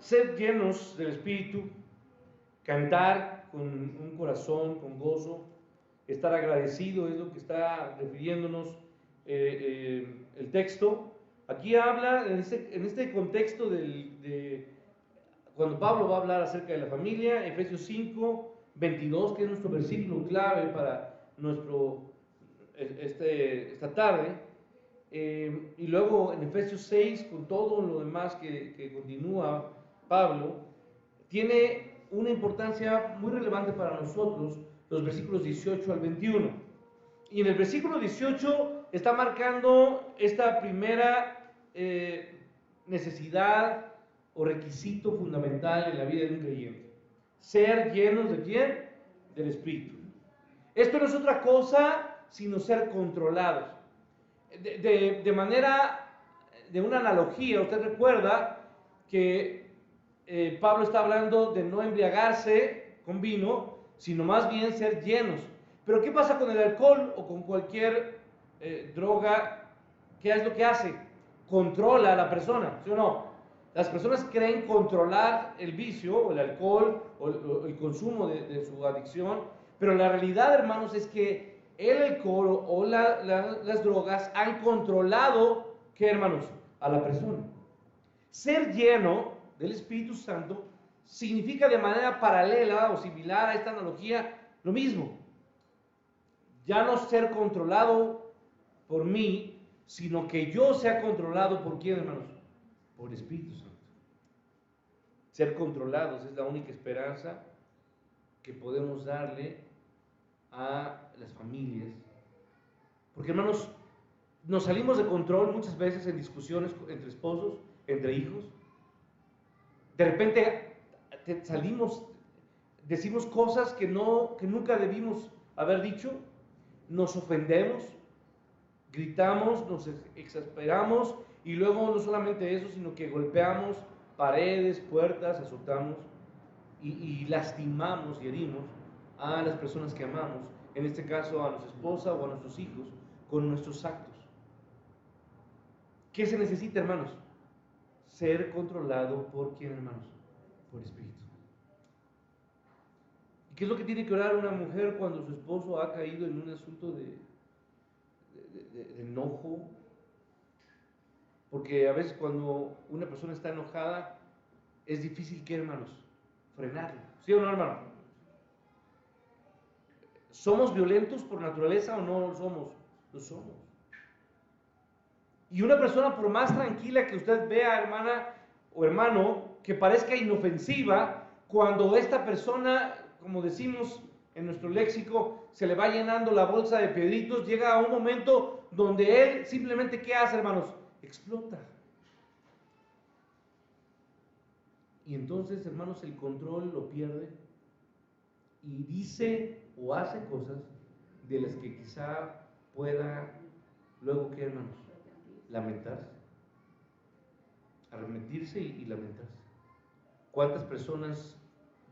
ser llenos del Espíritu, cantar con un corazón, con gozo, estar agradecido, es lo que está refiriéndonos el texto. Aquí habla, en este contexto cuando Pablo va a hablar acerca de la familia, Efesios 5, 22, que es nuestro versículo clave para esta tarde, y luego en Efesios 6, con todo lo demás que continúa Pablo, tiene una importancia muy relevante para nosotros, los versículos 18 al 21. Y en el versículo 18 está marcando esta primera necesidad o requisito fundamental en la vida de un creyente: ser llenos ¿de quién? Del Espíritu. Esto no es otra cosa sino ser controlados. De manera, de una analogía, usted recuerda que Pablo está hablando de no embriagarse con vino, sino más bien ser llenos. Pero ¿qué pasa con el alcohol o con cualquier droga? ¿Qué es lo que hace? Controla a la persona, ¿sí o no? Las personas creen controlar el vicio, o el alcohol, o el consumo de su adicción, pero la realidad, hermanos, es que el alcohol o las drogas han controlado, ¿qué, hermanos? A la persona. Ser lleno del Espíritu Santo significa de manera paralela o similar a esta analogía lo mismo. Ya no ser controlado por mí, sino que yo sea controlado por ¿quién, hermanos? Por el Espíritu Santo. Ser controlados es la única esperanza que podemos darle a las familias. Porque, hermanos, nos salimos de control muchas veces en discusiones entre esposos, entre hijos. De repente salimos, decimos cosas que nunca debimos haber dicho, nos ofendemos, gritamos, nos exasperamos, y luego no solamente eso, sino que golpeamos paredes, puertas, azotamos y lastimamos y herimos a las personas que amamos, en este caso a nuestra esposa o a nuestros hijos, con nuestros actos. ¿Qué se necesita, hermanos? Ser controlado por ¿quién, hermanos? Por Espíritu. ¿Y qué es lo que tiene que orar una mujer cuando su esposo ha caído en un asunto de enojo? Porque a veces cuando una persona está enojada, es difícil, ¿qué, hermanos? Frenarlo. ¿Sí o no, hermano? ¿Somos violentos por naturaleza o no lo somos? Lo somos. Y una persona, por más tranquila que usted vea, hermana o hermano, que parezca inofensiva, cuando esta persona, como decimos en nuestro léxico, se le va llenando la bolsa de piedritos, llega a un momento donde él simplemente, ¿qué hace, hermanos? Explota. Y entonces, hermanos, el control lo pierde y dice o hace cosas de las que quizá pueda luego, ¿qué, hermanos? Lamentarse. Arrepentirse y lamentarse. ¿Cuántas personas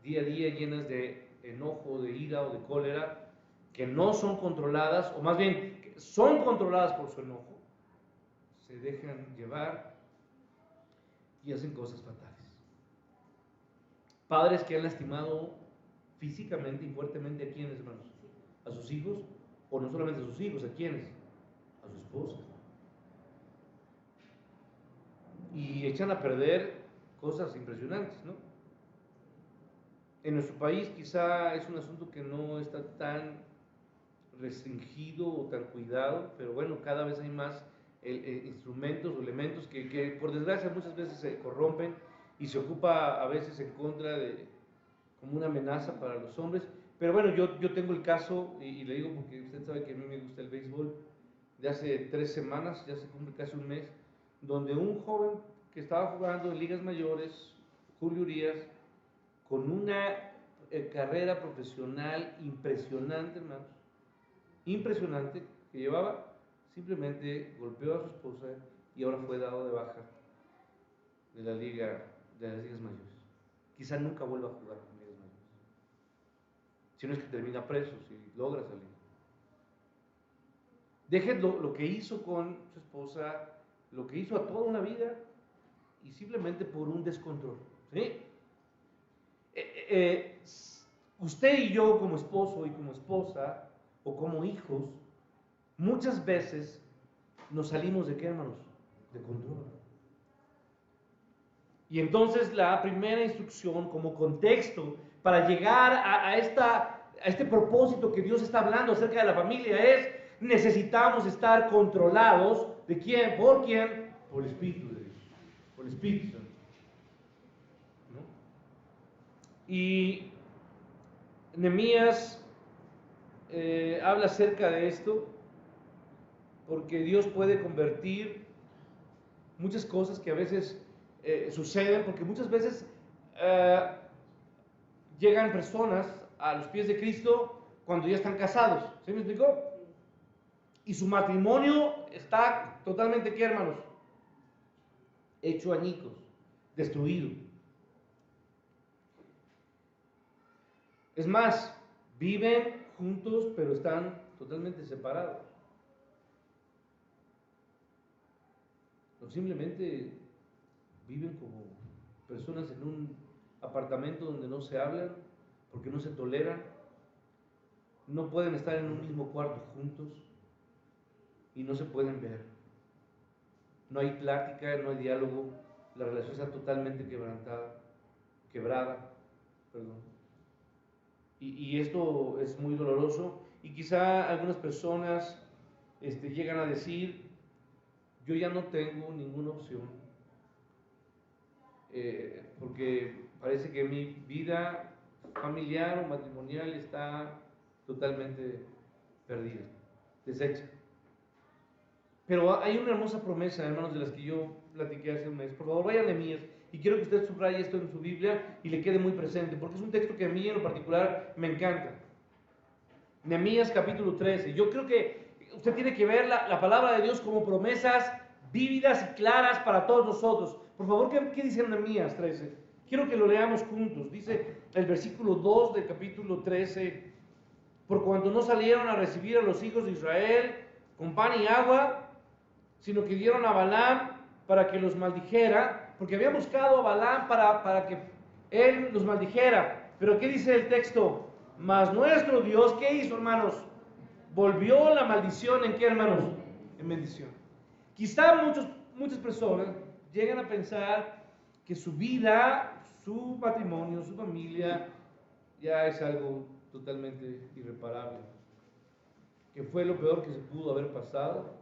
día a día llenas de enojo, de ira o de cólera, que no son controladas, o más bien que son controladas por su enojo, se dejan llevar y hacen cosas fatales? Padres que han lastimado físicamente y fuertemente ¿a quiénes, hermanos? A sus hijos, o no solamente a sus hijos, ¿a quiénes? A su esposa. Y echan a perder cosas impresionantes, ¿no? En nuestro país quizá es un asunto que no está tan restringido o tan cuidado, pero bueno, cada vez hay más instrumentos o elementos que por desgracia muchas veces se corrompen y se ocupa a veces en contra de, como una amenaza para los hombres. Pero bueno, yo tengo el caso, y le digo porque usted sabe que a mí me gusta el béisbol, de hace 3 semanas, ya se cumple casi un mes, donde un joven que estaba jugando en ligas mayores, Julio Urias, con una carrera profesional impresionante, hermanos, impresionante, que llevaba, simplemente golpeó a su esposa y ahora fue dado de baja de las ligas mayores. Quizá nunca vuelva a jugar en ligas mayores, si no es que termina preso, si logra salir. Deje lo que hizo con su esposa, lo que hizo a toda una vida, y simplemente por un descontrol. ¿Sí? Usted y yo como esposo y como esposa o como hijos, muchas veces nos salimos de qué, hermanos? De control. Y entonces la primera instrucción como contexto para llegar a este propósito que Dios está hablando acerca de la familia es: necesitamos estar controlados. ¿De quién? ¿Por quién? Por el Espíritu de Dios, por el Espíritu Santo, ¿no? Y Nehemías habla acerca de esto porque Dios puede convertir muchas cosas que a veces suceden, porque muchas veces llegan personas a los pies de Cristo cuando ya están casados. ¿Sí me explicó? Y su matrimonio está totalmente, ¿qué, hermanos? Hecho añicos, destruido. Es más, viven juntos, pero están totalmente separados. O simplemente viven como personas en un apartamento donde no se hablan, porque no se toleran, no pueden estar en un mismo cuarto juntos y no se pueden ver. No hay plática, no hay diálogo, la relación está totalmente quebrada, perdón. Y esto es muy doloroso, y quizá algunas personas llegan a decir: yo ya no tengo ninguna opción, porque parece que mi vida familiar o matrimonial está totalmente perdida, deshecha. Pero hay una hermosa promesa, hermanos, de las que yo platiqué hace un mes. Por favor, vayan a Nehemías, y quiero que usted subraye esto en su Biblia y le quede muy presente, porque es un texto que a mí en lo particular me encanta. Nehemías capítulo 13. Yo creo que usted tiene que ver la palabra de Dios como promesas vívidas y claras para todos nosotros. Por favor, ¿qué dice Nehemías 13? Quiero que lo leamos juntos. Dice el versículo 2 del capítulo 13: por cuanto no salieron a recibir a los hijos de Israel con pan y agua, sino que dieron a Balaam para que los maldijera, porque había buscado a Balaam para que él los maldijera. Pero ¿qué dice el texto? Mas nuestro Dios, ¿qué hizo, hermanos? Volvió la maldición ¿en qué, hermanos? En bendición. Quizá muchas personas llegan a pensar que su vida, su matrimonio, su familia ya es algo totalmente irreparable, que fue lo peor que se pudo haber pasado.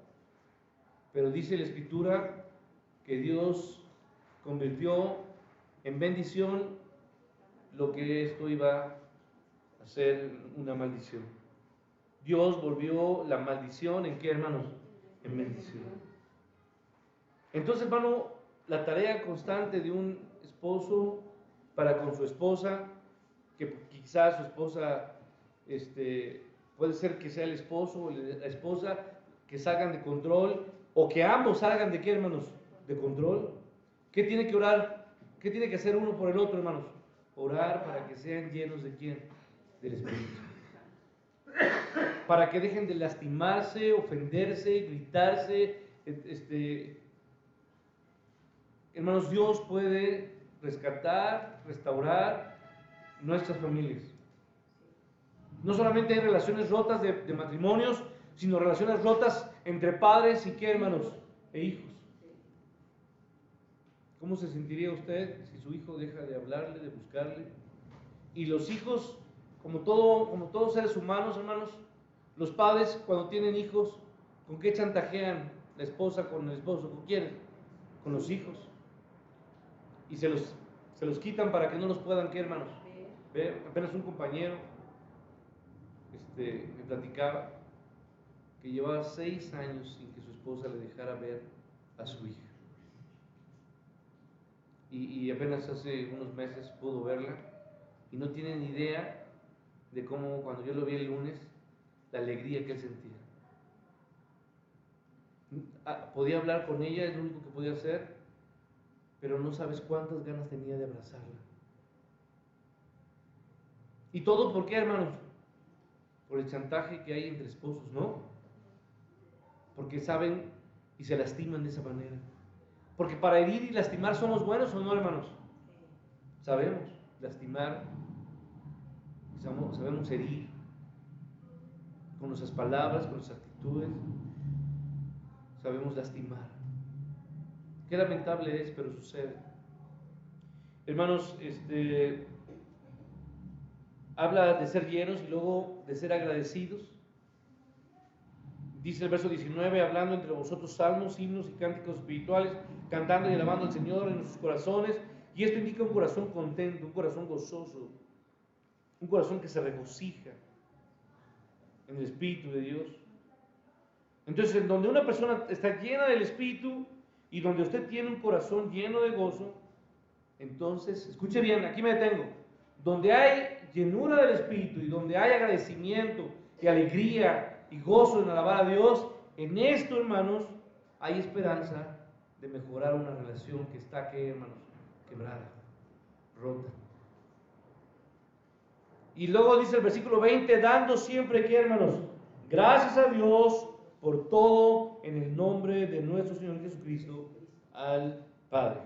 Pero dice la Escritura que Dios convirtió en bendición lo que esto iba a ser una maldición. Dios volvió la maldición ¿en qué, hermanos? En bendición. Entonces, hermano, la tarea constante de un esposo para con su esposa, que quizás su esposa puede ser que sea el esposo o la esposa, que salgan de control, o que ambos salgan de qué, hermanos? De control. ¿Qué tiene que orar? ¿Qué tiene que hacer uno por el otro, hermanos? Orar para que sean llenos de quién? Del Espíritu. Para que dejen de lastimarse, ofenderse, gritarse. Hermanos, Dios puede rescatar, restaurar nuestras familias. No solamente hay relaciones rotas de matrimonios, sino relaciones rotas entre padres y qué, hermanos, e hijos. ¿Cómo se sentiría usted si su hijo deja de hablarle, de buscarle? Y los hijos, como todos seres humanos, hermanos, los padres cuando tienen hijos, ¿con qué chantajean la esposa con el esposo? ¿Con quiénes? Con los hijos. Y se los quitan para que no los puedan, ¿qué, hermanos? Ver. Apenas un compañero me platicaba que llevaba 6 años sin que su esposa le dejara ver a su hija. Y apenas hace unos meses pudo verla, y no tiene ni idea de cómo, cuando yo lo vi el lunes, la alegría que él sentía. Podía hablar con ella, es lo único que podía hacer, pero no sabes cuántas ganas tenía de abrazarla. ¿Y todo por qué, hermanos? Por el chantaje que hay entre esposos, ¿no? Porque saben y se lastiman de esa manera. Porque para herir y lastimar somos buenos o no, hermanos. Sabemos lastimar, sabemos herir con nuestras palabras, con nuestras actitudes, sabemos lastimar. Qué lamentable es, pero sucede. Hermanos, habla de ser llenos y luego de ser agradecidos. Dice el verso 19, hablando entre vosotros salmos, himnos y cánticos espirituales, cantando y alabando al Señor en nuestros corazones. Y esto indica un corazón contento, un corazón gozoso, un corazón que se regocija en el Espíritu de Dios. Entonces, en donde una persona está llena del Espíritu y donde usted tiene un corazón lleno de gozo, entonces, escuche bien, aquí me detengo. Donde hay llenura del Espíritu y donde hay agradecimiento y alegría y gozo en alabar a Dios, en esto, hermanos, hay esperanza de mejorar una relación que está, ¿qué, hermanos? Quebrada, rota. Y luego dice el versículo 20, dando siempre, ¿qué, hermanos? Gracias a Dios por todo en el nombre de nuestro Señor Jesucristo, al Padre.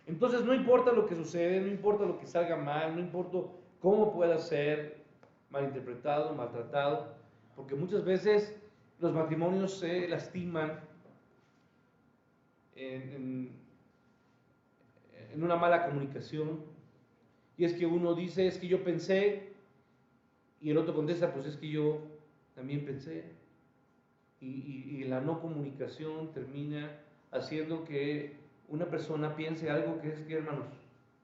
Entonces no importa lo que sucede, no importa lo que salga mal, no importa cómo pueda ser malinterpretado, maltratado, porque muchas veces los matrimonios se lastiman en una mala comunicación, y es que uno dice, es que yo pensé, y el otro contesta, pues es que yo también pensé, y la no comunicación termina haciendo que una persona piense algo que es, que, hermanos,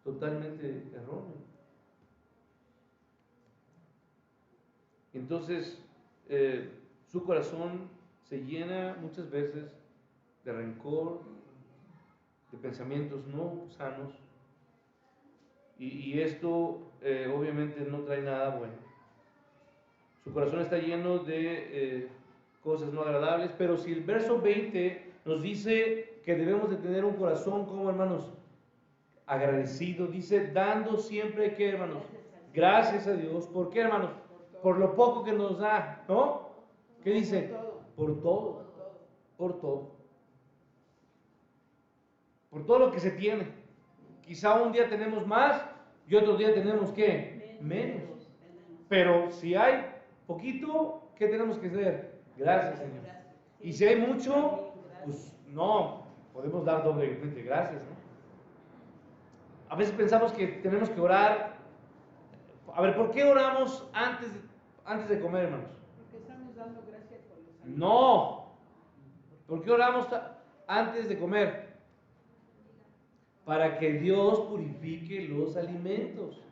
totalmente erróneo. Entonces, su corazón se llena muchas veces de rencor, de pensamientos no sanos, y esto obviamente no trae nada bueno. Su corazón está lleno de cosas no agradables, pero si el verso 20 nos dice que debemos de tener un corazón como, hermanos, agradecido, dice, dando siempre, ¿qué, hermanos? Gracias a Dios. ¿Por qué, hermanos? Por lo poco que nos da, ¿no? ¿Qué dice? Por todo. Por todo. Por todo lo que se tiene. Quizá un día tenemos más y otro día tenemos, ¿qué? Menos. Pero si hay poquito, ¿qué tenemos que hacer? Gracias, Señor. Y si hay mucho, pues no, podemos dar doblemente gracias, ¿no? A veces pensamos que tenemos que orar. A ver, ¿por qué oramos antes de comer, hermanos? Porque estamos dando gracias por los alimentos. No. ¿Por qué oramos antes de comer? Para que Dios purifique los alimentos.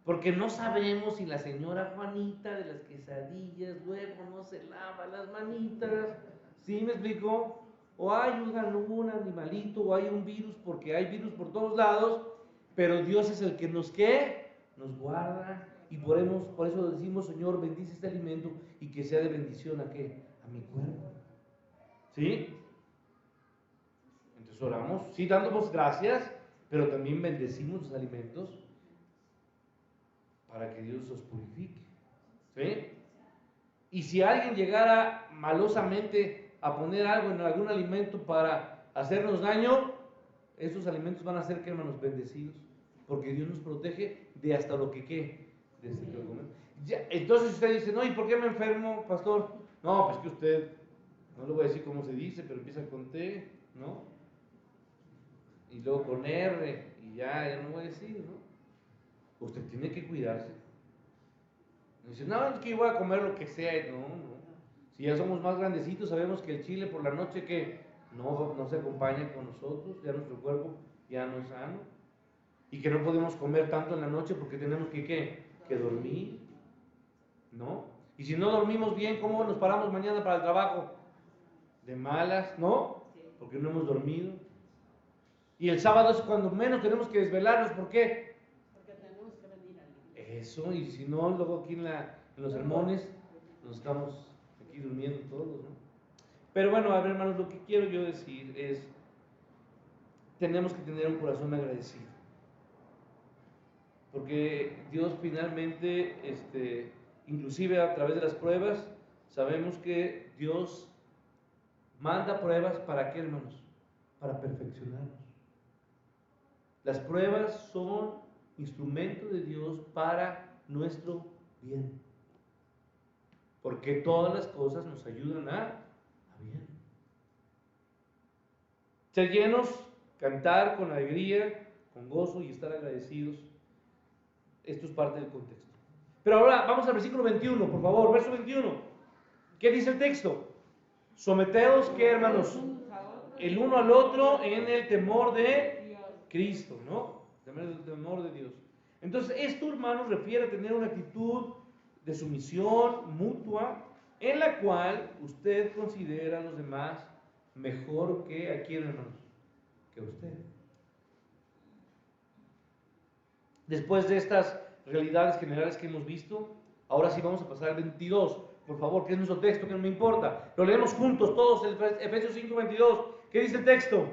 Porque no sabemos si la señora Juanita de las quesadillas luego no se lava las manitas. ¿Sí me explico? O hay un animalito o hay un virus, porque hay virus por todos lados, pero Dios es el que nos, ¿qué? Nos guarda. Y por eso decimos, Señor, bendice este alimento y que sea de bendición ¿a qué? A mi cuerpo. ¿Sí? Entonces oramos, sí, dándonos gracias, pero también bendecimos los alimentos para que Dios los purifique. ¿Sí? Y si alguien llegara malosamente a poner algo en algún alimento para hacernos daño, esos alimentos van a ser, ¿qué, hermanos? Bendecidos. Porque Dios nos protege de hasta lo que, ¿qué? De este que comemos. Entonces usted dice, no, ¿y por qué me enfermo, pastor? No, pues que usted, no le voy a decir cómo se dice, pero empieza con T, ¿no? Y luego con R, y ya no voy a decir, ¿no? Usted tiene que cuidarse. Dice, no, es que yo voy a comer lo que sea. No, no. Si ya somos más grandecitos, sabemos que el chile por la noche que no se acompaña con nosotros, ya nuestro cuerpo ya no es sano. Y que no podemos comer tanto en la noche porque tenemos que, ¿qué? Que dormir, ¿no? Y si no dormimos bien, ¿cómo nos paramos mañana para el trabajo? De malas, ¿no? Porque no hemos dormido. Y el sábado es cuando menos tenemos que desvelarnos, ¿por qué? Porque tenemos que venir a la iglesia. Eso, y si no, luego aquí en los sermones nos estamos aquí durmiendo todos, ¿no? Pero bueno, a ver, hermanos, lo que quiero yo decir es, tenemos que tener un corazón agradecido. Porque Dios finalmente, inclusive a través de las pruebas, sabemos que Dios manda pruebas, ¿para qué, hermanos? para perfeccionarnos. Las pruebas son instrumentos de Dios para nuestro bien. Porque todas las cosas nos ayudan a bien. Ser llenos, cantar con alegría, con gozo y estar agradecidos. Esto es parte del contexto. Pero ahora vamos al versículo 21, por favor, verso 21. ¿Qué dice el texto? Someteos, ¿qué, hermanos? El uno al otro en el temor de Cristo, ¿no? El temor de Dios. Entonces, esto, hermanos, refiere a tener una actitud de sumisión mutua en la cual usted considera a los demás mejor que a quién, hermanos, que a usted. Después de estas realidades generales que hemos visto, ahora sí vamos a pasar al 22, por favor, que es nuestro texto, que no me importa. Lo leemos juntos todos, Efesios 5:22. ¿Qué dice el texto?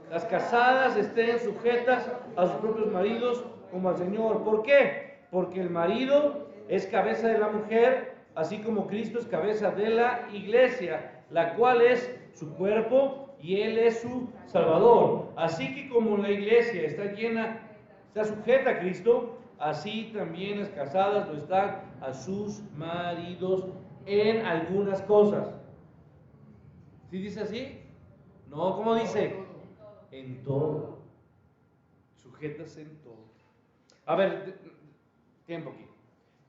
Las casadas estén sujetas a sus propios maridos como al Señor. ¿Por qué? Porque el marido es cabeza de la mujer, así como Cristo es cabeza de la iglesia, la cual es su cuerpo y Él es su Salvador. Así que como la iglesia está sujeta a Cristo, así también las casadas lo están a sus maridos en algunas cosas. ¿Sí dice así? No, ¿cómo dice? En todo. Sujetas en todo. A ver, tiempo aquí.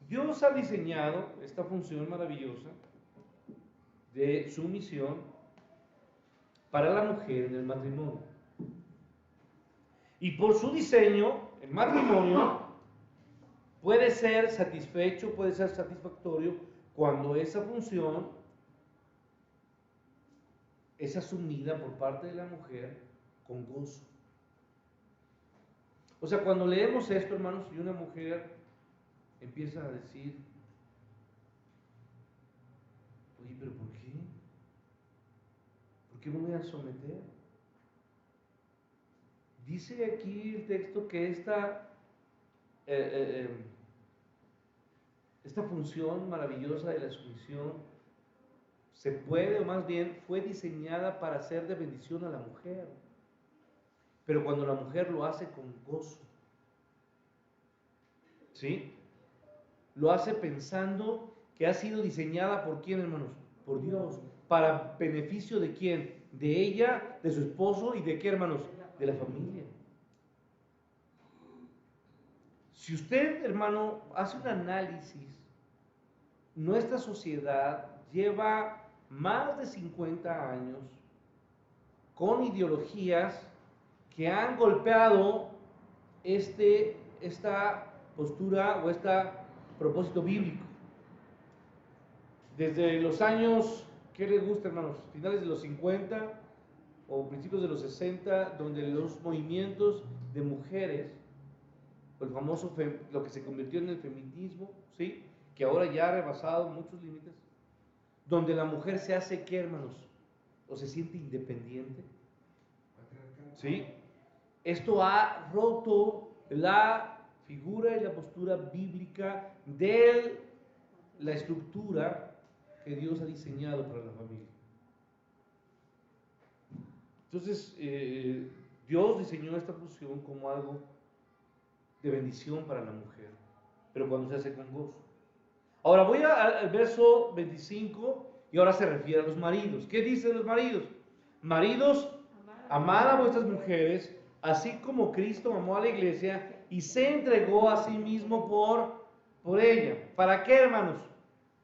Dios ha diseñado esta función maravillosa de sumisión para la mujer en el matrimonio. Y por su diseño, el matrimonio puede ser satisfecho, puede ser satisfactorio cuando esa función es asumida por parte de la mujer con gozo. O sea, cuando leemos esto, hermanos, y una mujer empieza a decir, oye, pero ¿por qué? ¿Por qué me voy a someter? Dice aquí el texto que esta función maravillosa de la sumisión se puede, o más bien fue diseñada para ser de bendición a la mujer. Pero cuando la mujer lo hace con gozo, ¿sí? Lo hace pensando que ha sido diseñada por quién, hermanos, por Dios, para beneficio de quién, de ella, de su esposo y de qué, hermanos, de la familia. Si usted, hermano, hace un análisis, nuestra sociedad lleva más de 50 años con ideologías que han golpeado esta postura o este propósito bíblico. Desde los años, ¿qué les gusta, hermanos? Finales de los 50 o principios de los 60, donde los movimientos de mujeres, el famoso, lo que se convirtió en el feminismo, ¿sí? Que ahora ya ha rebasado muchos límites, donde la mujer se hace, ¿qué, hermanos? O se siente independiente, ¿sí? Esto ha roto la figura y la postura bíblica de la estructura que Dios ha diseñado para la familia. Entonces, Dios diseñó esta función como algo de bendición para la mujer, pero cuando se hace con gozo. Ahora voy al verso 25 y ahora se refiere a los maridos. ¿Qué dicen los maridos? Maridos, amad a vuestras mujeres, así como Cristo amó a la iglesia y se entregó a sí mismo por ella. ¿Para qué, hermanos?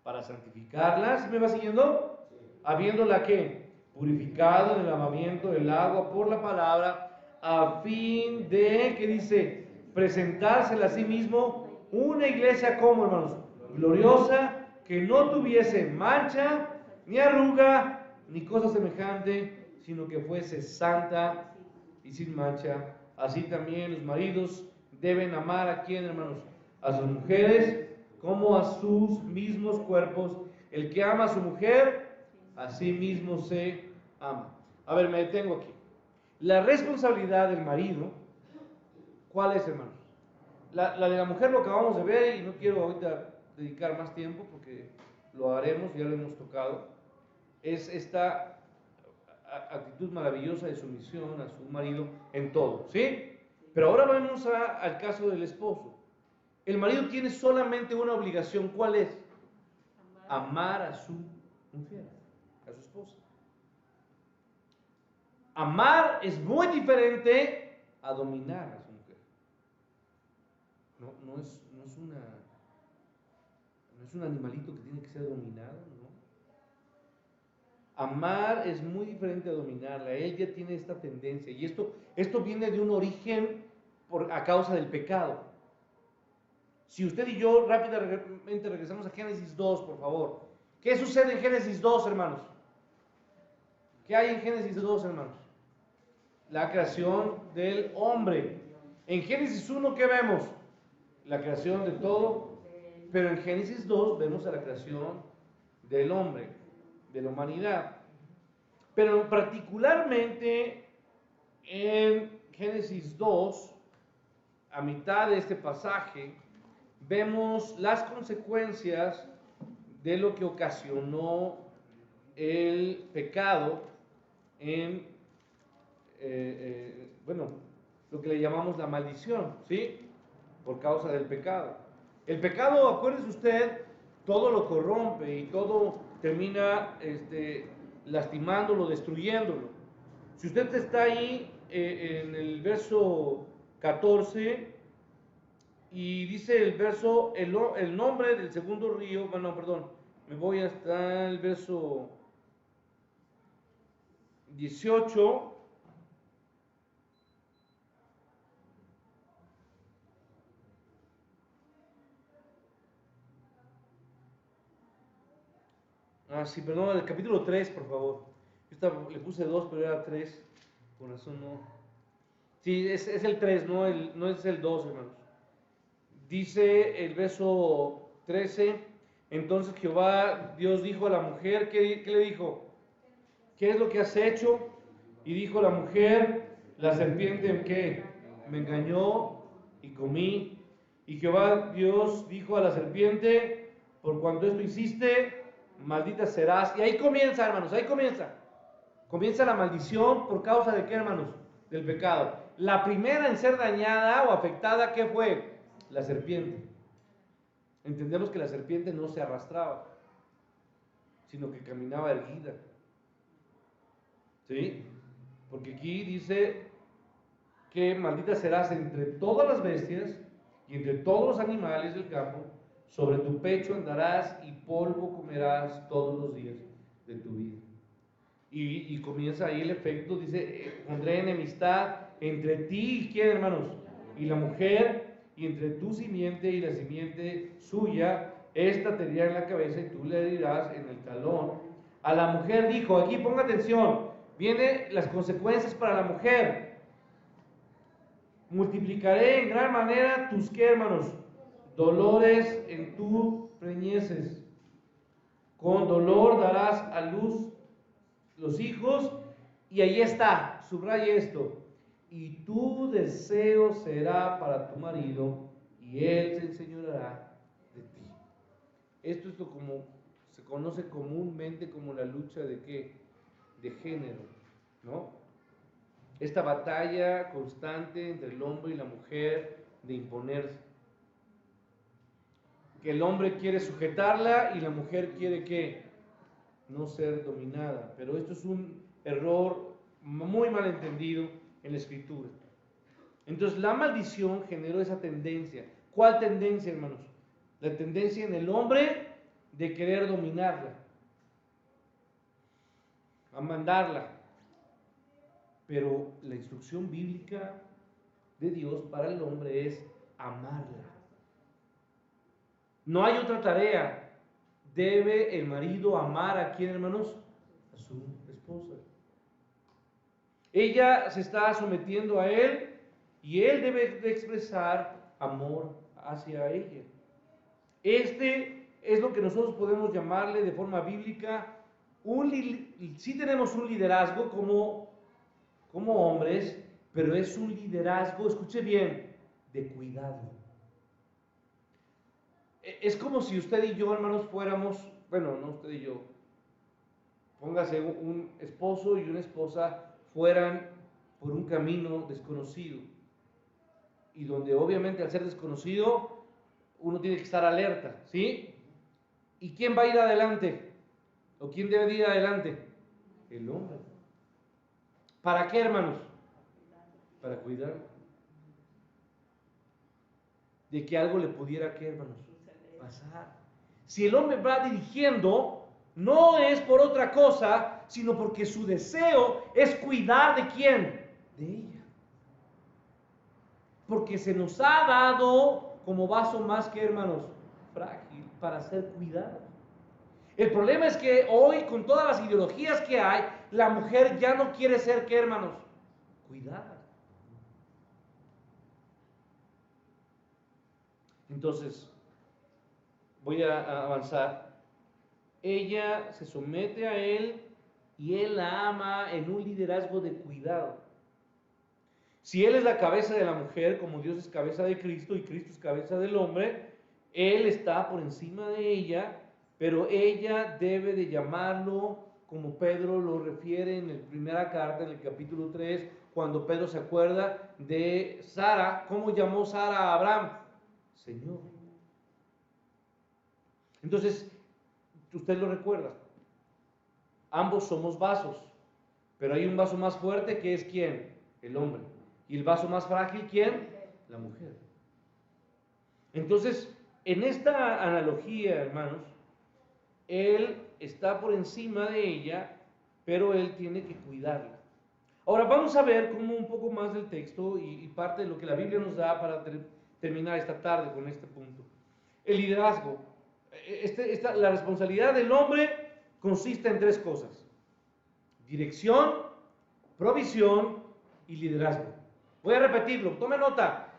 Para santificarla. ¿Sí me va siguiendo? Habiéndola, ¿qué? Purificado en el lavamiento del agua por la palabra, a fin de, ¿qué dice? Presentársela a sí mismo una iglesia como, hermanos, gloriosa, que no tuviese mancha, ni arruga, ni cosa semejante, sino que fuese santa y sin mancha. Así también los maridos deben amar a quién, hermanos, a sus mujeres como a sus mismos cuerpos. El que ama a su mujer, a sí mismo se ama. A ver, me detengo aquí. La responsabilidad del marido, ¿cuál es, hermanos? La de la mujer lo acabamos de ver y no quiero ahorita dedicar más tiempo porque lo haremos, ya lo hemos tocado. Es actitud maravillosa de sumisión a su marido en todo, ¿sí? Pero ahora vamos al caso del esposo. El marido tiene solamente una obligación, ¿cuál es? Amar a su mujer, a su esposa. Amar es muy diferente a dominar a su mujer. No es un animalito que tiene que ser dominado, ¿no? Amar es muy diferente a dominarla. Él ya tiene esta tendencia. Y esto viene de un origen a causa del pecado. Si usted y yo rápidamente regresamos a Génesis 2, por favor. ¿Qué sucede en Génesis 2, hermanos? ¿Qué hay en Génesis 2, hermanos? La creación del hombre. En Génesis 1, ¿qué vemos? La creación de todo. Pero en Génesis 2 vemos a la creación del hombre, de la humanidad. Pero particularmente en Génesis 2, a mitad de este pasaje, vemos las consecuencias de lo que ocasionó el pecado en, lo que le llamamos la maldición, ¿sí? Por causa del pecado. El pecado, acuérdese usted, todo lo corrompe y todo termina lastimándolo, destruyéndolo. Si usted está ahí en el verso 14 y dice el verso, el nombre del segundo río, me voy hasta el verso 18. Sí, perdón, el capítulo 3, por favor. Le puse 2, pero era 3. Por eso no. Sí, es el 3, no es el 2, hermanos. Dice el verso 13. Entonces Jehová, Dios dijo a la mujer, ¿qué le dijo? ¿Qué es lo que has hecho? Y dijo la mujer, la serpiente, ¿qué? Me engañó y comí. Y Jehová Dios dijo a la serpiente, por cuanto esto hiciste, maldita serás. Y ahí comienza, hermanos, ahí comienza. Comienza la maldición por causa de qué, hermanos? Del pecado. La primera en ser dañada o afectada, ¿qué fue? La serpiente. Entendemos que la serpiente no se arrastraba, sino que caminaba erguida. ¿Sí? Porque aquí dice que maldita serás entre todas las bestias y entre todos los animales del campo. Sobre tu pecho andarás y polvo comerás todos los días de tu vida. Y comienza ahí el efecto, dice, pondré enemistad entre ti y quién, hermanos, y la mujer, y entre tu simiente y la simiente suya, esta te herirá en la cabeza y tú le herirás en el talón. A la mujer dijo, aquí ponga atención, vienen las consecuencias para la mujer. Multiplicaré en gran manera tus, ¿qué, hermanos? Dolores en tu preñeces. Con dolor darás a luz los hijos, y ahí está, subraye esto, y tu deseo será para tu marido, y él se enseñoreará de ti. Esto es lo como se conoce comúnmente como la lucha de ¿qué? De género, ¿no? Esta batalla constante entre el hombre y la mujer de imponerse. Que el hombre quiere sujetarla y la mujer quiere ¿qué? No ser dominada. Pero esto es un error muy mal entendido en la Escritura. Entonces la maldición generó esa tendencia. ¿Cuál tendencia, hermanos? La tendencia en el hombre de querer dominarla, a mandarla. Pero la instrucción bíblica de Dios para el hombre es amarla. No hay otra tarea. Debe el marido amar a quién, hermanos? A su esposa. Ella se está sometiendo a él y él debe de expresar amor hacia ella. Este es lo que nosotros podemos llamarle de forma bíblica, sí tenemos un liderazgo como hombres, pero es un liderazgo, escuche bien, de cuidado. Es como si usted y yo, hermanos, fuéramos, bueno, no usted y yo, póngase un esposo y una esposa fueran por un camino desconocido, y donde obviamente al ser desconocido uno tiene que estar alerta, ¿sí? ¿Y quién va a ir adelante? ¿O quién debe ir adelante? El hombre. ¿Para qué, hermanos? Para cuidar de que algo le pudiera, ¿qué, hermanos? Pasar. Si el hombre va dirigiendo, no es por otra cosa, sino porque su deseo es cuidar de quién, de ella. Porque se nos ha dado como vaso más que, hermanos, frágil para ser cuidado. El problema es que hoy, con todas las ideologías que hay, la mujer ya no quiere ser, ¿qué, hermanos? Cuidada. Entonces, voy a avanzar. Ella se somete a él y él la ama en un liderazgo de cuidado. Si él es la cabeza de la mujer, como Dios es cabeza de Cristo y Cristo es cabeza del hombre, él está por encima de ella, pero ella debe de llamarlo, como Pedro lo refiere en la primera carta, en el capítulo 3, cuando Pedro se acuerda de Sara. ¿Cómo llamó Sara a Abraham? Señor. Entonces, usted lo recuerda. Ambos somos vasos, pero hay un vaso más fuerte que es ¿quién? El hombre. ¿Y el vaso más frágil quién? La mujer. Entonces, en esta analogía, hermanos, él está por encima de ella, pero él tiene que cuidarla. Ahora vamos a ver como un poco más del texto y parte de lo que la Biblia nos da para terminar esta tarde con este punto. El liderazgo. La responsabilidad del hombre consiste en tres cosas: dirección, provisión y liderazgo. Voy a repetirlo, tome nota.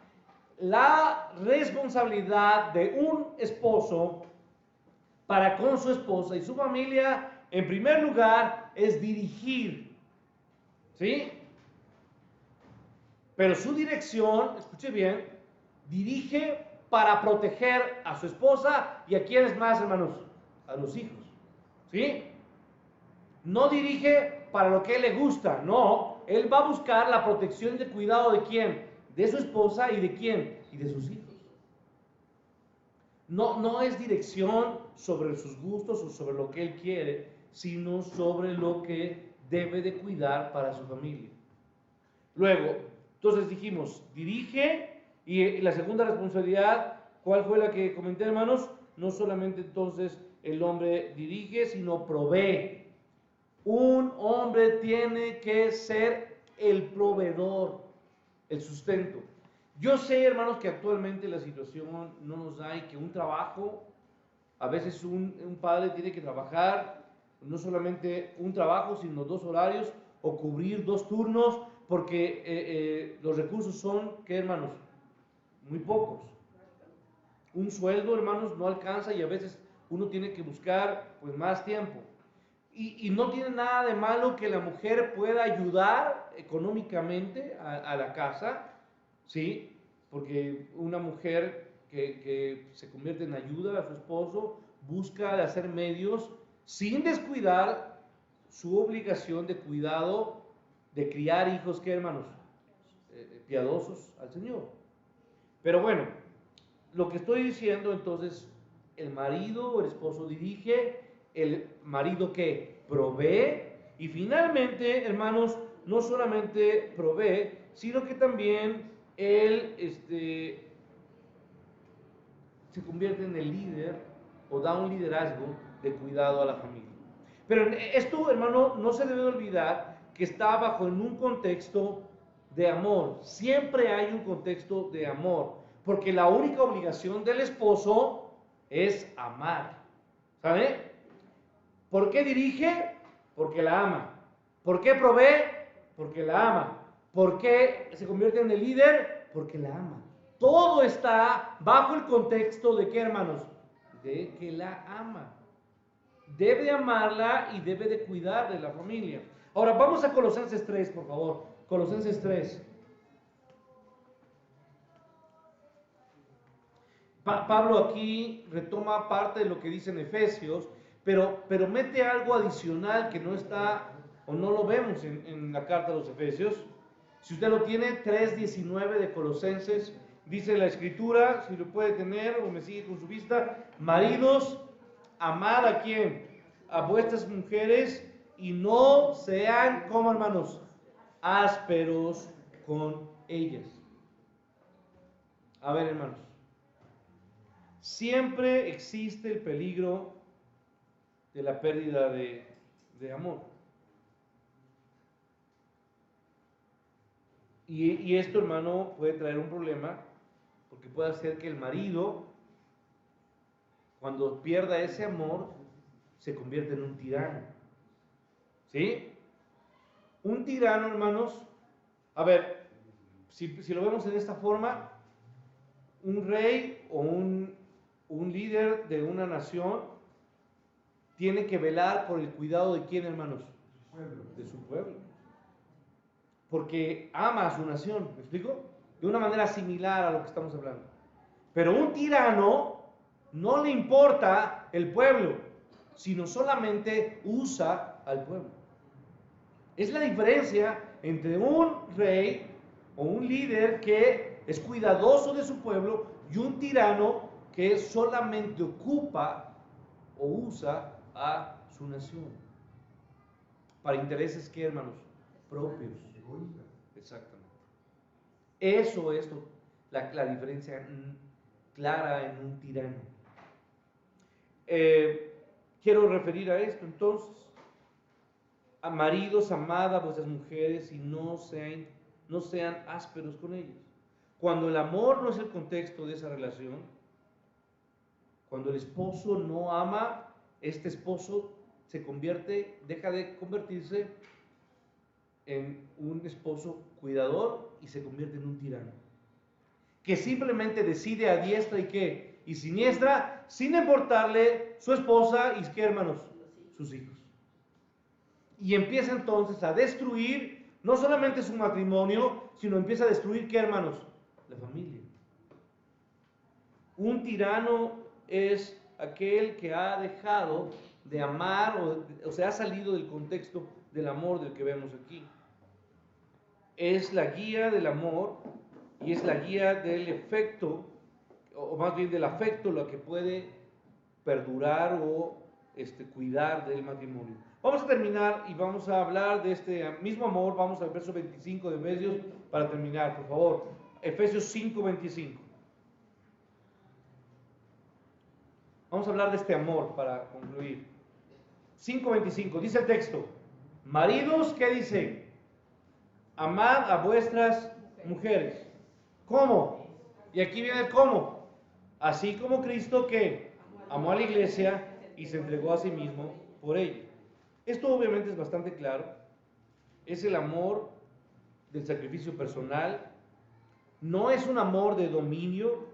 La responsabilidad de un esposo para con su esposa y su familia, en primer lugar, es dirigir, ¿sí? Pero su dirección, escuche bien, dirige para proteger a su esposa y a quienes más, hermanos, a los hijos, ¿sí? No dirige para lo que él le gusta, no, él va a buscar la protección y el cuidado de quién, de su esposa y de quién, y de sus hijos. No es dirección sobre sus gustos o sobre lo que él quiere, sino sobre lo que debe de cuidar para su familia. Luego, entonces dijimos, dirige, y la segunda responsabilidad, ¿cuál fue la que comenté, hermanos? No solamente entonces el hombre dirige, sino provee. Un hombre tiene que ser el proveedor, el sustento. Yo sé, hermanos, que actualmente la situación no nos da y que un trabajo, a veces un padre tiene que trabajar no solamente un trabajo, sino 2 horarios o cubrir 2 turnos, porque los recursos son, ¿qué, hermanos? Muy pocos. Un sueldo, hermanos, no alcanza y a veces uno tiene que buscar pues más tiempo. Y no tiene nada de malo que la mujer pueda ayudar económicamente a la casa, ¿sí? Porque una mujer que se convierte en ayuda a su esposo busca de hacer medios sin descuidar su obligación de cuidado, de criar hijos, ¿qué, hermanos? Piadosos al Señor. Pero bueno, lo que estoy diciendo entonces, el marido o el esposo dirige, el marido que provee, y finalmente, hermanos, no solamente provee, sino que también él se convierte en el líder o da un liderazgo de cuidado a la familia. Pero esto, hermano, no se debe olvidar que está bajo en un contexto de amor. Siempre hay un contexto de amor, porque la única obligación del esposo es amar. ¿Sabe? ¿Por qué dirige? Porque la ama. ¿Por qué provee? Porque la ama. ¿Por qué se convierte en el líder? Porque la ama. Todo está bajo el contexto de ¿qué, hermanos? De que la ama. Debe amarla y debe de cuidar de la familia. Ahora vamos a Colosenses 3, por favor. Colosenses 3. Pablo aquí retoma parte de lo que dice en Efesios, pero mete algo adicional que no está o no lo vemos en la carta a los Efesios. Si usted lo tiene, 3:19 de Colosenses, dice la Escritura, si lo puede tener o me sigue con su vista: maridos, amad ¿a quién? A vuestras mujeres, y no sean, como hermanos, ásperos con ellas. A ver, hermanos, siempre existe el peligro de la pérdida de amor. Y esto, hermano, puede traer un problema, porque puede hacer que el marido, cuando pierda ese amor, se convierta en un tirano. ¿Sí? Un tirano, hermanos, a ver, si lo vemos en esta forma, un rey o un líder de una nación tiene que velar por el cuidado de quién, hermanos, de su pueblo, porque ama a su nación. ¿Me explico? De una manera similar a lo que estamos hablando. Pero un tirano no le importa el pueblo, sino solamente usa al pueblo. Es la diferencia entre un rey o un líder que es cuidadoso de su pueblo y un tirano que solamente ocupa o usa a su nación para intereses, ¿qué, hermanos? Propios. Exactamente. Eso es la diferencia clara en un tirano. Quiero referir a esto entonces: a maridos, amad a vuestras mujeres y no sean ásperos con ellas. Cuando el amor no es el contexto de esa relación, cuando el esposo no ama, este esposo deja de convertirse en un esposo cuidador y se convierte en un tirano, que simplemente decide a diestra y siniestra, sin importarle su esposa y qué, hermanos, sus hijos. Y empieza entonces a destruir no solamente su matrimonio, sino empieza a destruir, ¿qué, hermanos? La familia. Un tirano es aquel que ha dejado de amar o se ha salido del contexto del amor del que vemos aquí. Es la guía del amor y es la guía del efecto, o más bien del afecto, lo que puede perdurar o cuidar del matrimonio. Vamos a terminar y vamos a hablar de este mismo amor. Vamos al verso 25 de Efesios para terminar, por favor. Efesios 5:25. Vamos a hablar de este amor para concluir. 5:25, dice el texto: maridos, ¿qué dice? Amad a vuestras mujeres. ¿Cómo? Y aquí viene el cómo. Así como Cristo, que amó a la iglesia y se entregó a sí mismo por ella. Esto obviamente es bastante claro. Es el amor del sacrificio personal. No es un amor de dominio,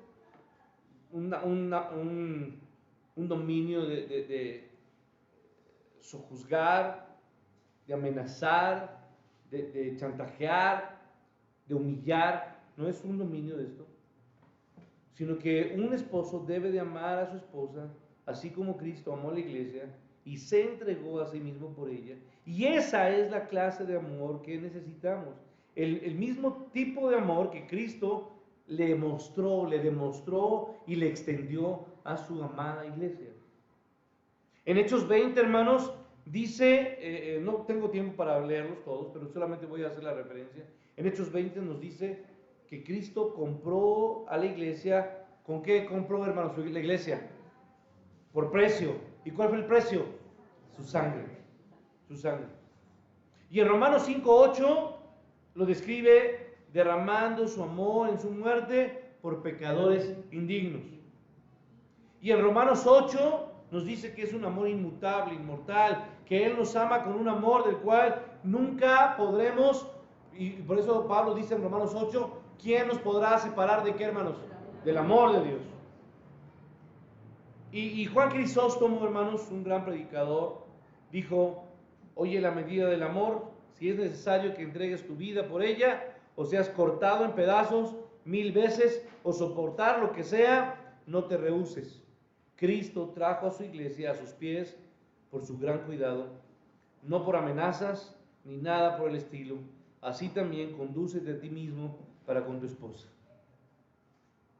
un dominio de sojuzgar, de amenazar, de chantajear, de humillar. No es un dominio de esto, sino que un esposo debe de amar a su esposa, así como Cristo amó a la iglesia y se entregó a sí mismo por ella. Y esa es la clase de amor que necesitamos. El mismo tipo de amor que Cristo le demostró y le extendió a su amada iglesia. En Hechos 20, hermanos, dice, no tengo tiempo para leerlos todos, pero solamente voy a hacer la referencia. En Hechos 20 nos dice que Cristo compró a la iglesia. ¿Con qué compró, hermanos, la iglesia? Por precio. ¿Y cuál fue el precio? Su sangre. Su sangre. Y en Romanos 5:8 lo describe derramando su amor en su muerte por pecadores indignos. Y en Romanos 8 nos dice que es un amor inmutable, inmortal, que Él nos ama con un amor del cual nunca podremos, y por eso Pablo dice en Romanos 8, ¿quién nos podrá separar de qué, hermanos? Del amor de Dios. Y Juan Crisóstomo, hermanos, un gran predicador, dijo: oye, la medida del amor, si es necesario que entregues tu vida por ella, o seas cortado en pedazos 1000 veces, o soportar lo que sea, no te rehúses. Cristo trajo a su iglesia a sus pies por su gran cuidado, no por amenazas ni nada por el estilo. Así también condúcete a ti mismo para con tu esposa.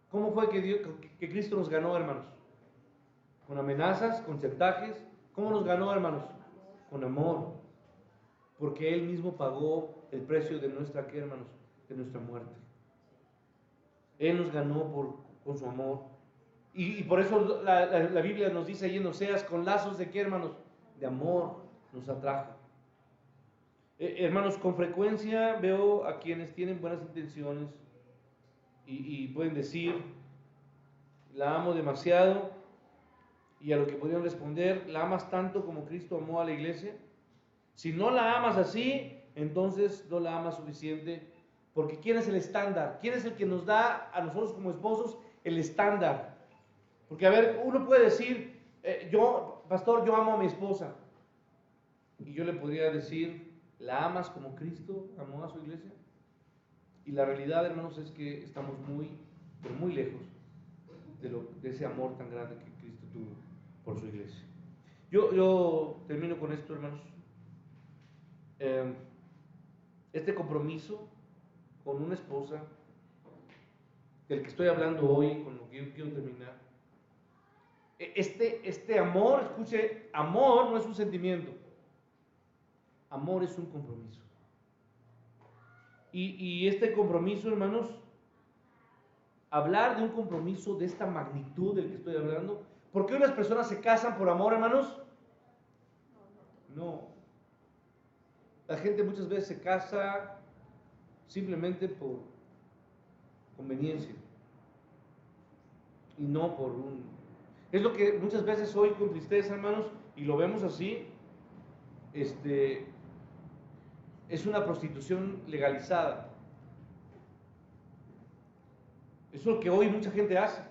¿Cómo fue que Cristo nos ganó, hermanos? ¿Con amenazas? ¿Con chantajes? ¿Cómo nos ganó, hermanos? Con amor. Porque Él mismo pagó el precio de nuestra, ¿qué, hermanos? De nuestra muerte. Él nos ganó con su amor. Y por eso la Biblia nos dice ahí en Oseas, con lazos de ¿qué, hermanos? De amor nos atrajo. Hermanos, con frecuencia veo a quienes tienen buenas intenciones y pueden decir, la amo demasiado, y a lo que podrían responder, ¿la amas tanto como Cristo amó a la iglesia? Si no la amas así, entonces no la amas suficiente, porque ¿quién es el estándar? ¿Quién es el que nos da a nosotros como esposos el estándar? Porque, a ver, uno puede decir, pastor, yo amo a mi esposa, y yo le podría decir, ¿la amas como Cristo amó a su iglesia? Y la realidad, hermanos, es que estamos pero muy lejos de ese amor tan grande que Cristo tuvo por su iglesia. Yo termino con esto, hermanos. Este compromiso con una esposa, del que estoy hablando hoy, con lo que yo quiero terminar, este amor, escuche, amor no es un sentimiento, amor es un compromiso. Y este compromiso, hermanos, hablar de un compromiso de esta magnitud del que estoy hablando, ¿por qué unas personas se casan por amor, hermanos? No. La gente muchas veces se casa simplemente por conveniencia y no por un... Es lo que muchas veces hoy con tristeza, hermanos, y lo vemos así, es una prostitución legalizada. Eso es lo que hoy mucha gente hace.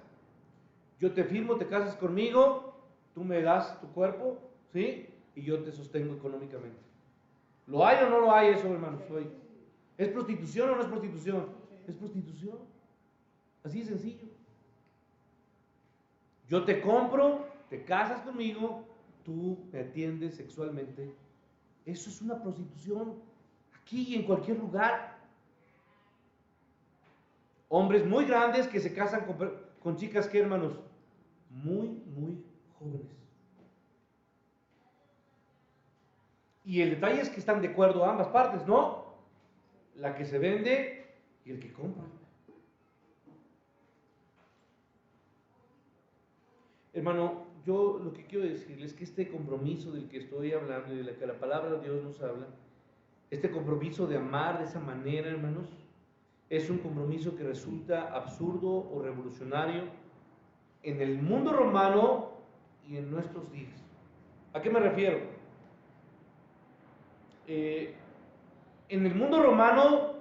Yo te firmo, te casas conmigo, tú me das tu cuerpo, ¿sí? Y yo te sostengo económicamente. ¿Lo hay o no lo hay eso, hermanos, hoy? ¿Es prostitución o no es prostitución? Es prostitución. Así de sencillo. Yo te compro, te casas conmigo, tú me atiendes sexualmente. Eso es una prostitución aquí y en cualquier lugar. Hombres muy grandes que se casan con chicas que, hermanos, muy jóvenes. Y el detalle es que están de acuerdo a ambas partes, ¿no? La que se vende y el que compra. Hermano, yo lo que quiero decirles es que este compromiso del que estoy hablando y de la que la palabra de Dios nos habla, este compromiso de amar de esa manera, hermanos, es un compromiso que resulta absurdo o revolucionario en el mundo romano y en nuestros días. ¿A qué me refiero? En el mundo romano,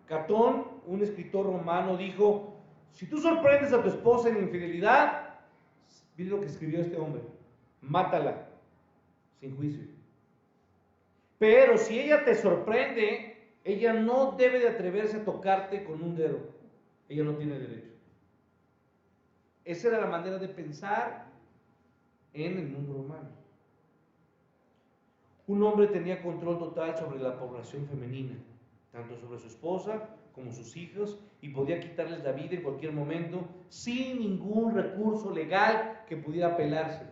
Catón, un escritor romano, dijo, si tú sorprendes a tu esposa en infidelidad, mire lo que escribió este hombre, mátala, sin juicio. Pero si ella te sorprende, ella no debe de atreverse a tocarte con un dedo. Ella no tiene derecho. Esa era la manera de pensar en el mundo romano. Un hombre tenía control total sobre la población femenina, tanto sobre su esposa como sus hijos, y podía quitarles la vida en cualquier momento sin ningún recurso legal que pudiera apelarse.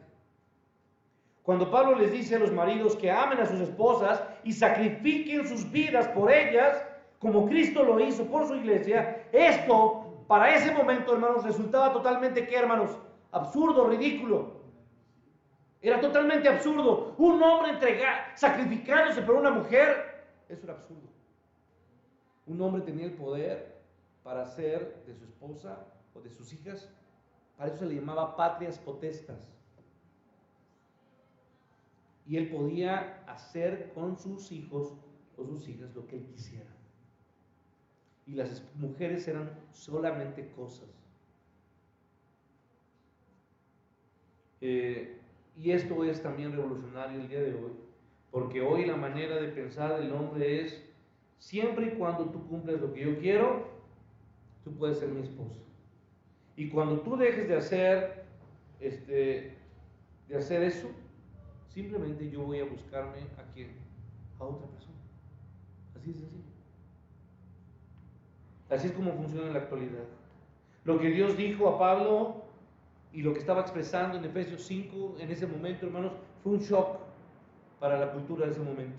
Cuando Pablo les dice a los maridos que amen a sus esposas y sacrifiquen sus vidas por ellas, como Cristo lo hizo por su iglesia, esto para ese momento, hermanos, resultaba totalmente, ¿qué, hermanos? Absurdo, ridículo. Era totalmente absurdo. Un hombre sacrificándose por una mujer, eso era absurdo. Un hombre tenía el poder para hacer de su esposa o de sus hijas, para eso se le llamaba patrias potestas. Y él podía hacer con sus hijos o sus hijas lo que él quisiera. Y las mujeres eran solamente cosas. Y esto es también revolucionario el día de hoy, porque hoy la manera de pensar del hombre es, siempre y cuando tú cumples lo que yo quiero, tú puedes ser mi esposa. Y cuando tú dejes de hacer eso, Simplemente yo voy a buscarme a quién, a otra persona. Así de sencillo. Así es como funciona en la actualidad. Lo que Dios dijo a Pablo y lo que estaba expresando en Efesios 5 en ese momento, hermanos, fue un shock para la cultura de ese momento.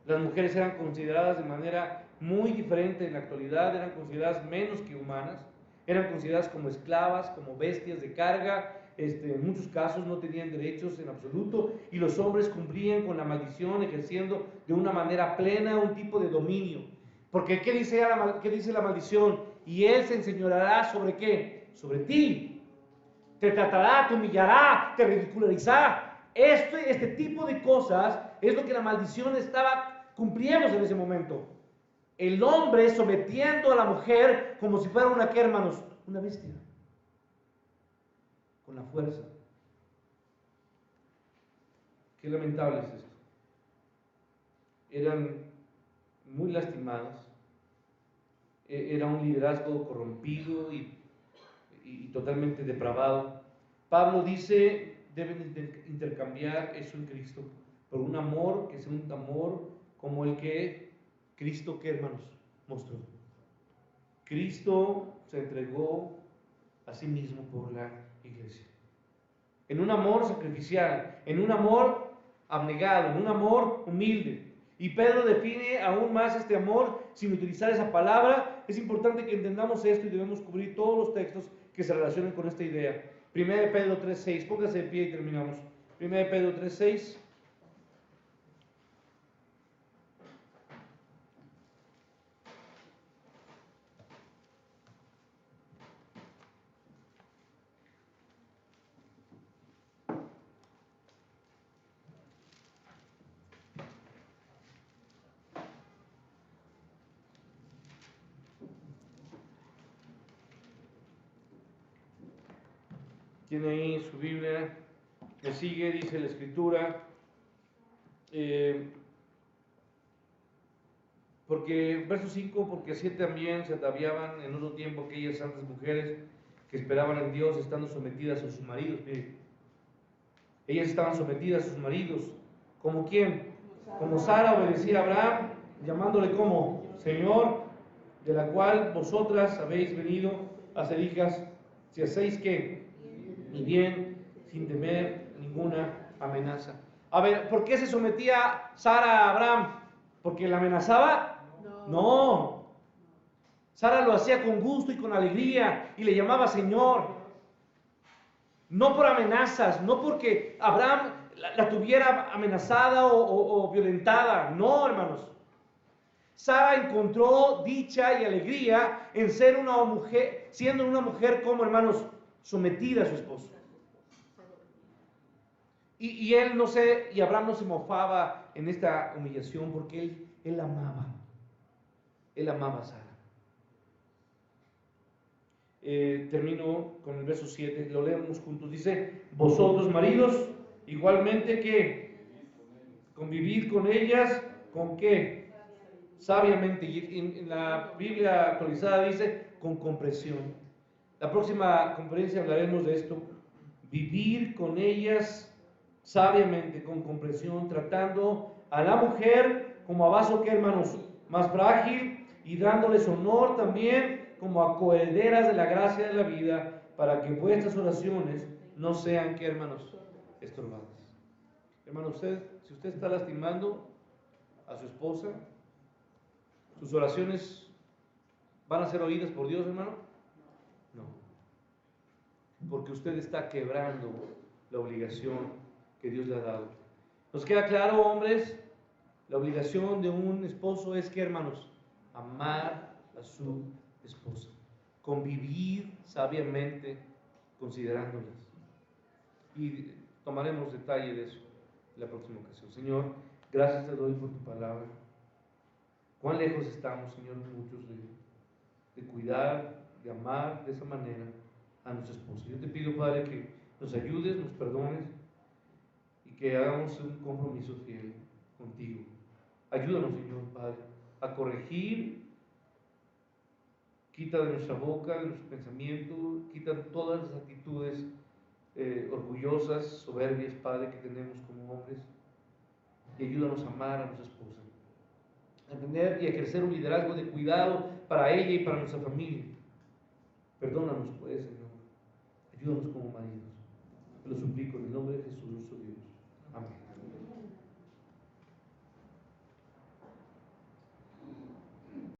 Las mujeres eran consideradas de manera muy diferente en la actualidad, eran consideradas menos que humanas, eran consideradas como esclavas, como bestias de carga, en muchos casos no tenían derechos en absoluto, y los hombres cumplían con la maldición, ejerciendo de una manera plena un tipo de dominio. Porque ¿qué dice la maldición? Y él se enseñoreará ¿sobre qué? Sobre ti. Te tratará, te humillará, te ridiculizará. Este tipo de cosas es lo que la maldición estaba cumpliéndose en ese momento. El hombre sometiendo a la mujer como si fuera una, ¿qué, hermanos? Una bestia. Con la fuerza. Qué lamentable es esto. Eran muy lastimadas. Era un liderazgo corrompido y totalmente depravado. Pablo dice, deben intercambiar eso en Cristo por un amor que sea un amor como el que Cristo, ¿qué, hermanos? Mostró. Cristo se entregó a sí mismo por la iglesia. En un amor sacrificial, en un amor abnegado, en un amor humilde. Y Pedro define aún más este amor sin utilizar esa palabra. Es importante que entendamos esto y debemos cubrir todos los textos que se relacionen con esta idea. 1 Pedro 3:6, póngase de pie y terminamos. 1 Pedro 3:6. Tiene ahí su Biblia, que sigue, dice la Escritura, porque, verso 5, porque así también se ataviaban en otro tiempo aquellas santas mujeres que esperaban en Dios estando sometidas a sus maridos. Ellas estaban sometidas a sus maridos. ¿Como quién? Como Sara obedecía a Abraham, llamándole como Señor, de la cual vosotras habéis venido a ser hijas, si hacéis que y bien, sin temer ninguna amenaza. A ver, ¿por qué se sometía Sara a Abraham? ¿Porque la amenazaba? No. Sara lo hacía con gusto y con alegría y le llamaba Señor. No por amenazas, no porque Abraham la tuviera amenazada o violentada. No, hermanos. Sara encontró dicha y alegría en ser una mujer, siendo una mujer como, hermanos, sometida a su esposo. Y Abraham no se mofaba en esta humillación porque él amaba. Él amaba a Sara. Termino con el verso 7, lo leemos juntos. Dice, vosotros maridos, igualmente que convivid con ellas, ¿con qué? Sabiamente. Y en la Biblia actualizada dice, con comprensión. La próxima conferencia hablaremos de esto. Vivir con ellas sabiamente, con comprensión, tratando a la mujer como a vaso, que, hermanos, más frágil, y dándoles honor también como a coherederas de la gracia de la vida, para que vuestras oraciones no sean, que, hermanos, estorbadas. Hermano, si usted está lastimando a su esposa, ¿sus oraciones van a ser oídas por Dios, hermano? No. Porque usted está quebrando la obligación que Dios le ha dado. ¿Nos queda claro, hombres? La obligación de un esposo es, que, hermanos, amar a su esposa, convivir sabiamente considerándolas. Y tomaremos detalle de eso en la próxima ocasión. Señor, gracias te doy por tu palabra. Cuán lejos estamos, Señor, muchos de cuidar, de amar de esa manera a nuestra esposa. Yo te pido, Padre, que nos ayudes, nos perdones y que hagamos un compromiso fiel contigo. Ayúdanos, Señor Padre, a corregir. Quita de nuestra boca, de nuestro pensamiento, quita todas las actitudes orgullosas, soberbias, Padre, que tenemos como hombres. Y ayúdanos a amar a nuestra esposa, a tener y a ejercer un liderazgo de cuidado para ella y para nuestra familia. Perdónanos, pues, Señor. Ayúdanos como maridos. Te lo suplico en el nombre de Jesús.